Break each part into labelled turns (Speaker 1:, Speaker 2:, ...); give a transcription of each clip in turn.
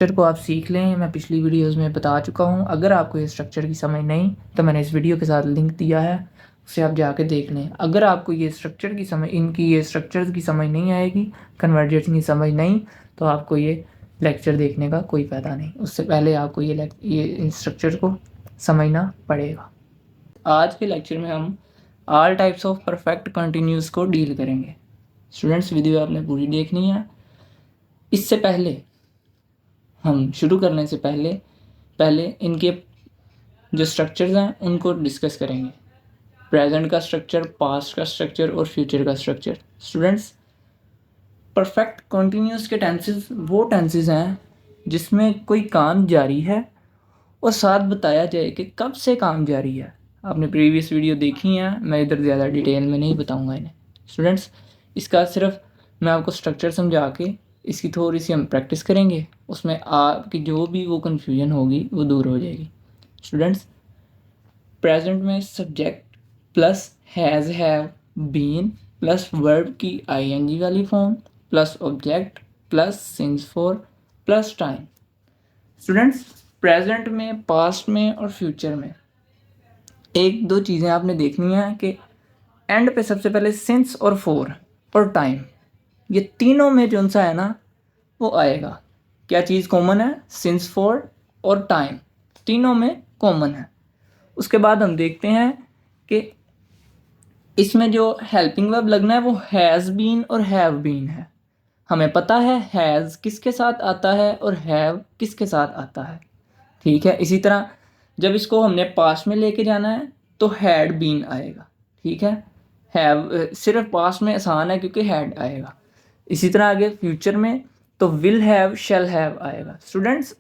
Speaker 1: Structure को आप सीख लें। मैं पिछली वीडियोस में बता चुका हूँ। अगर आपको ये स्ट्रक्चर की समझ नहीं तो मैंने इस वीडियो के साथ लिंक दिया है, उसे आप जाके देख लें। अगर आपको ये स्ट्रक्चर की समझ ये स्ट्रक्चर्स की समझ नहीं आएगी, कन्वर्जेंस की समझ नहीं, तो आपको ये लेक्चर देखने का कोई फ़ायदा नहीं। उससे पहले आपको ये स्ट्रक्चर को समझना पड़ेगा। आज के लेक्चर में हम all types of perfect continuous को डील करेंगे। स्टूडेंट्स, वीडियो आपने पूरी देखनी है। इससे पहले हम शुरू करने से पहले इनके जो स्ट्रक्चर्स हैं उनको डिस्कस करेंगे। प्रेजेंट का स्ट्रक्चर, पास्ट का स्ट्रक्चर और फ्यूचर का स्ट्रक्चर। स्टूडेंट्स, परफेक्ट कंटिन्यूस के टेंसेस वो टेंसेस हैं जिसमें कोई काम जारी है और साथ बताया जाए कि कब से काम जारी है। आपने प्रीवियस वीडियो देखी है, मैं इधर ज़्यादा डिटेल में नहीं बताऊंगा इन्हें। स्टूडेंट्स, इसका सिर्फ मैं आपको स्ट्रक्चर समझा के इसकी थोड़ी सी हम प्रैक्टिस करेंगे, उसमें आपकी जो भी वो कन्फ्यूजन होगी वो दूर हो जाएगी। स्टूडेंट्स, प्रेजेंट में subject plus has, have, been plus verb की आईएनजी वाली form plus object plus since for plus time. Students, present में, पास्ट में और फ्यूचर में एक दो चीज़ें आपने देखनी है कि एंड पे सबसे पहले सिंस और फॉर और टाइम, ये तीनों में जो सा है ना वो आएगा। क्या चीज़ कॉमन है? सिंस, फॉर और टाइम, तीनों में कॉमन है। उसके बाद हम देखते हैं कि इसमें जो हेल्पिंग वर्ब लगना है वो हैज़ बीन और हैव बीन है। हमें पता है हैज़ किसके साथ आता है और हैव किसके साथ आता है, ठीक है। इसी तरह जब इसको हमने पास्ट में लेके जाना है तो हैड बीन आएगा, ठीक है। हैव सिर्फ पास्ट में आसान है क्योंकि हैड आएगा। इसी तरह आगे फ्यूचर में तो विल हैव, शैल हैव आएगा। स्टूडेंट्स,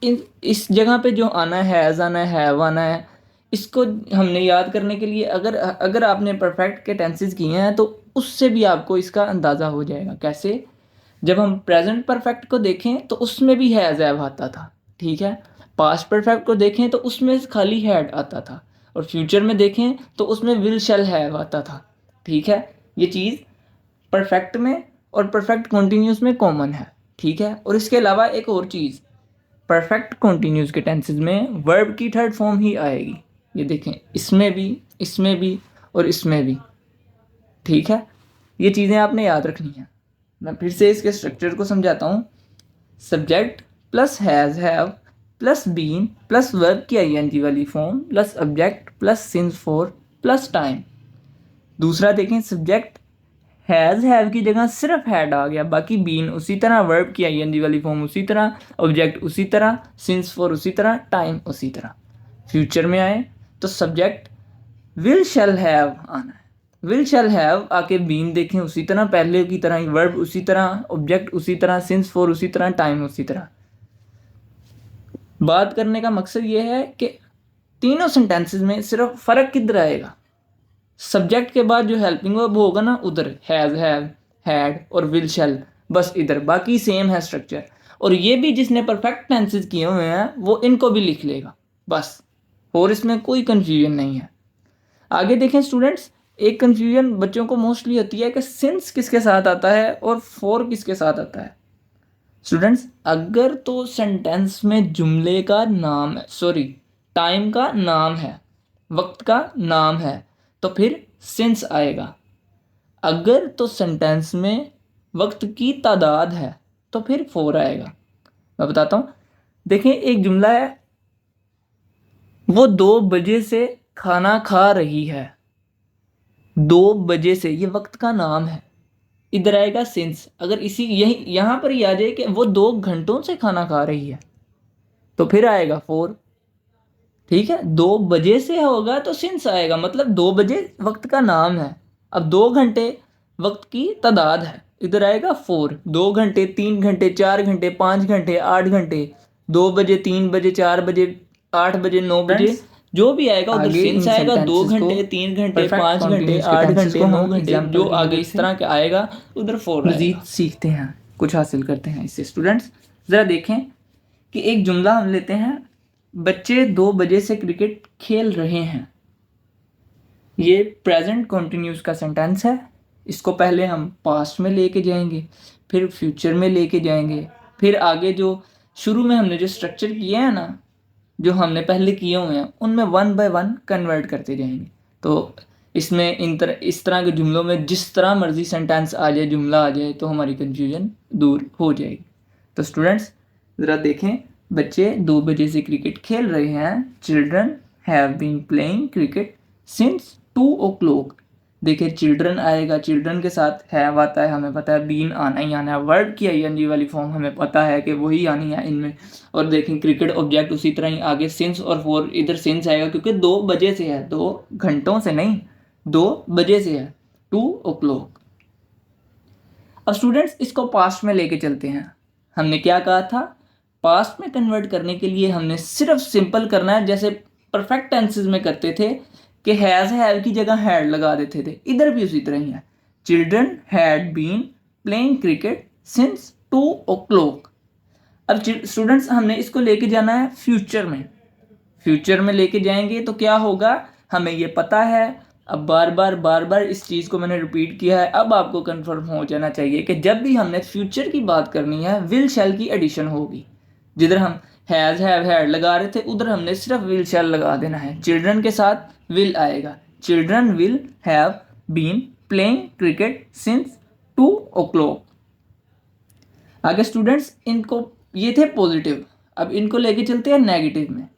Speaker 1: इस जगह पे जो आना है, हैज़ आना है, हैव आना है, इसको हमने याद करने के लिए अगर आपने परफेक्ट के टेंसेस किए हैं तो उससे भी आपको इसका अंदाज़ा हो जाएगा। कैसे? जब हम प्रेजेंट परफेक्ट को देखें तो उसमें भी हैज़, हैव आता था, ठीक है। पास्ट परफेक्ट को देखें तो उसमें खाली हैड आता था, और फ्यूचर में देखें तो उसमें विल, शैल हैव आता था, ठीक है। ये चीज़ परफेक्ट में और परफेक्ट कॉन्टिन्यूस में कॉमन है, ठीक है। और इसके अलावा एक और चीज़, परफेक्ट कॉन्टिन्यूस के टेंसेस में वर्ब की थर्ड फॉर्म ही आएगी। ये देखें, इसमें भी और इसमें भी, ठीक है। ये चीज़ें आपने याद रखनी है। मैं फिर से इसके स्ट्रक्चर को समझाता हूँ। Subject plus has, have plus been plus verb की आईएनजी वाली form plus object plus since for plus time. दूसरा देखें, सब्जेक्ट हैज़, हैव की जगह सिर्फ हैड आ गया, बाकी बीन उसी तरह, वर्ब की आईएनजी वाली फॉर्म उसी तरह, ऑब्जेक्ट उसी तरह, सिंस फॉर उसी तरह, टाइम उसी तरह। फ्यूचर में आए तो सब्जेक्ट विल, शैल हैव आना है। विल, शैल हैव आके बीन देखें उसी तरह, पहले की तरह ही, वर्ब उसी तरह, ऑब्जेक्ट उसी तरह, सिंस फॉर उसी तरह, टाइम उसी तरह। बात करने का मकसद ये है कि तीनों सेंटेंसेस में सिर्फ फ़र्क किधर आएगा, सब्जेक्ट के बाद जो हेल्पिंग वर्ब होगा ना उधर हैज़, हैव, हैड और विल, शैल, बस इधर, बाकी सेम है स्ट्रक्चर। और ये भी जिसने परफेक्ट टेंसेस किए हुए हैं वो इनको भी लिख लेगा बस, और इसमें कोई कन्फ्यूजन नहीं है। आगे देखें स्टूडेंट्स, एक कन्फ्यूजन बच्चों को मोस्टली होती है कि सिंस किसके साथ आता है और फॉर किसके साथ आता है। स्टूडेंट्स, अगर तो सेंटेंस में जुमले का नाम है, सॉरी, टाइम का नाम है, वक्त का नाम है, तो फिर सिंस आएगा। अगर तो सेंटेंस में वक्त की तादाद है तो फिर फॉर आएगा। मैं बताता हूँ। देखें, एक जुमला है, वो 2 बजे से खाना खा रही है। 2 बजे से, ये वक्त का नाम है, इधर आएगा सिंस। अगर इसी यही यहाँ पर ही आ जाए कि वो 2 घंटों से खाना खा रही है तो फिर आएगा फॉर, ठीक है। 2 बजे से होगा तो सिंस आएगा, मतलब 2 बजे वक्त का नाम है। अब 2 घंटे वक्त की तादाद है, इधर आएगा फॉर। 2 घंटे, 3 घंटे, 4 घंटे, 5 घंटे, 8 घंटे, 2 बजे, 3 बजे, 4 बजे, 8 बजे, 9 बजे, जो भी आएगा उधर सिंस आएगा। 2 घंटे, 3 घंटे, 5 घंटे, 8 घंटे, 9 घंटे, जो आगे इस तरह का आएगा उधर फॉर आएगा। मजीद सीखते हैं, कुछ हासिल करते हैं इससे। स्टूडेंट्स, ज़रा देखें कि एक जुमला हम लेते हैं, बच्चे 2 बजे से क्रिकेट खेल रहे हैं। ये प्रेजेंट कॉन्टिन्यूस का सेंटेंस है। इसको पहले हम पास्ट में लेके जाएंगे, फिर फ्यूचर में लेके जाएंगे, फिर आगे जो शुरू में हमने जो स्ट्रक्चर किए हैं ना, जो हमने पहले किए हुए हैं, उनमें 1 बाय 1 कन्वर्ट करते जाएंगे। तो इसमें इस तरह के जुमलों में जिस तरह मर्जी सेंटेंस आ जाए, जुमला आ जाए, तो हमारी कन्फ्यूजन दूर हो जाएगी। तो स्टूडेंट्स ज़रा देखें, बच्चे 2 बजे से क्रिकेट खेल रहे हैं। Children have been playing cricket since 2 o'clock। देखिए चिल्ड्रन आएगा, चिल्ड्रन के साथ हैव आता है, हमें पता है बीन आना ही आना है, वर्ड की ING वाली फॉर्म हमें पता है कि वही आनी है इनमें। और देखें क्रिकेट ऑब्जेक्ट उसी तरह ही आगे सिंस और फॉर, इधर सिंस आएगा क्योंकि 2 बजे से है, 2 घंटों से नहीं, 2 बजे से है, 2 o'clock। अब स्टूडेंट्स इसको पास्ट में लेके चलते हैं। हमने क्या कहा था, पास्ट में कन्वर्ट करने के लिए हमने सिर्फ सिंपल करना है, जैसे परफेक्ट टेंसेस में करते थे कि हैज़ हैव की जगह हैड लगा देते थे, इधर भी उसी तरह ही है। Children had been playing cricket since 2 o'clock। अब स्टूडेंट्स हमने इसको लेके जाना है फ्यूचर में। फ्यूचर में लेके जाएंगे तो क्या होगा, हमें ये पता है। अब बार बार इस चीज़ को मैंने रिपीट किया है, अब आपको कंफर्म हो जाना चाहिए कि जब भी हमने फ्यूचर की बात करनी है, विल शैल की एडिशन होगी। जिधर हम हैज़ हैव हैड लगा रहे थे, उधर हमने सिर्फ विल शैल लगा देना है। चिल्ड्रन के साथ विल आएगा, children will have been playing cricket since 2 o'clock। आगे स्टूडेंट्स इनको, ये थे पॉजिटिव, अब इनको लेके चलते हैं नेगेटिव में।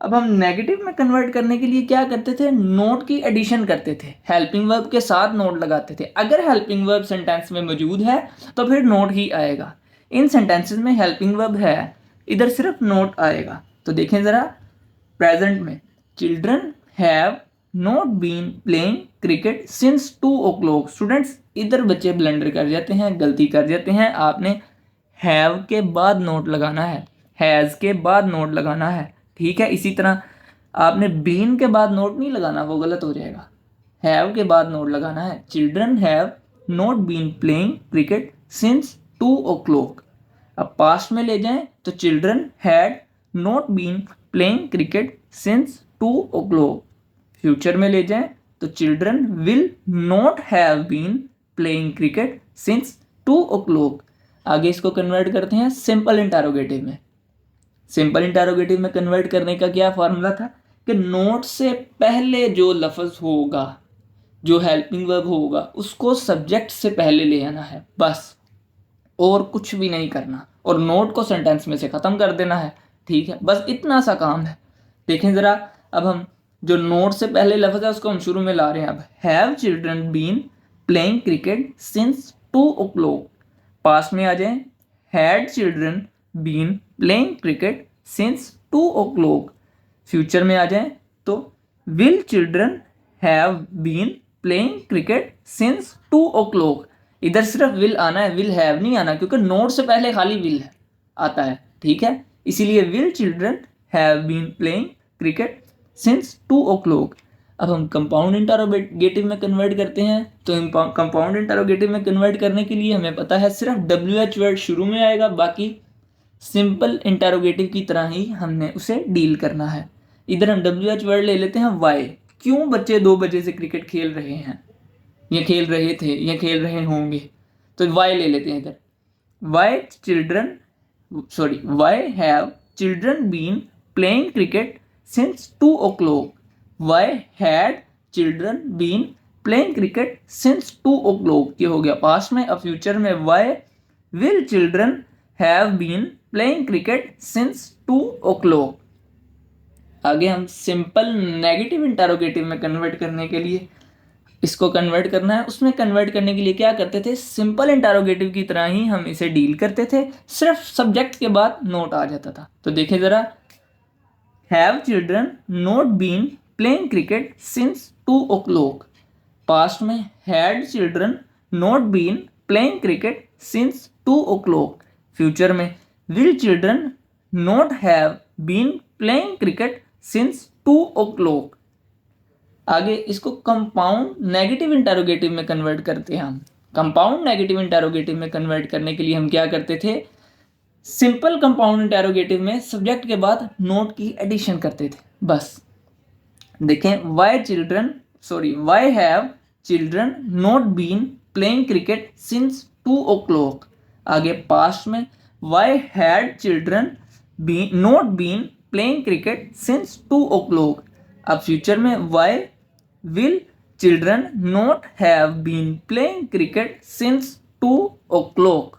Speaker 1: अब हम नेगेटिव में कन्वर्ट करने के लिए क्या करते थे, नोट की एडिशन करते थे, हेल्पिंग वर्ब के साथ नोट लगाते थे। अगर हेल्पिंग वर्ब सेंटेंस में मौजूद है तो फिर नोट ही आएगा। इन सेंटेंसेस में हेल्पिंग वर्ब है, इधर सिर्फ नोट आएगा। तो देखें ज़रा, प्रेजेंट में children have not been playing cricket since 2 o'clock। Students इधर बच्चे ब्लंडर कर जाते हैं, गलती कर जाते हैं। आपने हैव के बाद नोट लगाना है, हैज़ के बाद नोट लगाना है, ठीक है। इसी तरह आपने बीन के बाद नोट नहीं लगाना, वो गलत हो जाएगा। हैव के बाद नोट लगाना है। Children have not been playing cricket since 2 o'clock। अब पास्ट में ले जाएं तो children had not been playing cricket since 2 o'clock। Future में ले जाएं तो children will not have been playing cricket since 2 o'clock। आगे इसको कन्वर्ट करते हैं सिंपल इंटरोगेटिव में। सिंपल इंटरोगेटिव में कन्वर्ट करने का क्या फॉर्मूला था कि नोट से पहले जो लफ्ज़ होगा, जो हेल्पिंग वर्ब होगा, उसको सब्जेक्ट से पहले ले आना है बस, और कुछ भी नहीं करना, और नोट को सेंटेंस में से ख़त्म कर देना है, ठीक है। बस इतना सा काम है। देखें ज़रा, अब हम जो नोट से पहले लफ्ज़ है उसको हम शुरू में ला रहे हैं। अब have children been playing cricket since 2 o'clock। पास में आ जाए, had children been playing cricket since 2 o'clock। Future में आ जाए तो will children have been playing cricket since 2 o'clock। इधर सिर्फ विल आना है, विल हैव नहीं आना, क्योंकि नोट से पहले खाली विल आता है, ठीक है। इसीलिए will children have been playing cricket since 2 o'clock। अब हम कंपाउंड इंटरोगेटिव में कन्वर्ट करते हैं। तो कंपाउंड इंटरोगेटिव में कन्वर्ट करने के लिए हमें पता है सिर्फ WH वर्ड शुरू में आएगा, बाकी सिंपल इंटरोगेटिव की तरह ही हमने उसे डील करना है। इधर हम WH वर्ड ले लेते हैं वाई। क्यों बच्चे 2 बजे से क्रिकेट खेल रहे हैं, या खेल रहे थे, या खेल रहे होंगे, तो वाई ले लेते हैं इधर। Why have children been playing cricket since 2 o'clock। Why had children been playing cricket since 2 o'clock? ये हो गया पास्ट में। अब फ्यूचर में why will children have been playing cricket since 2 o'clock? आगे हम सिंपल नेगेटिव इंटरोगेटिव में कन्वर्ट करने के लिए इसको कन्वर्ट करना है। उसमें कन्वर्ट करने के लिए क्या करते थे, सिंपल इंटरोगेटिव की तरह ही हम इसे डील करते थे, सिर्फ सब्जेक्ट के बाद नोट आ जाता था। तो देखें ज़रा, have children not been playing cricket since 2 o'clock। Past में had children not been playing cricket since 2 o'clock। Future में will children not have been playing cricket since 2 o'clock। आगे इसको कंपाउंड नेगेटिव इंटरोगेटिव में कन्वर्ट करते हैं हम। Compound negative interrogative में convert करने के लिए हम क्या करते थे, सिंपल कंपाउंड इंटरोगेटिव में सब्जेक्ट के बाद नोट की एडिशन करते थे बस। देखें, why have children not been playing cricket since 2 o'clock। आगे पास्ट में why had children not been playing cricket since 2 o'clock। अब फ्यूचर में why will children not have been playing cricket since 2 o'clock।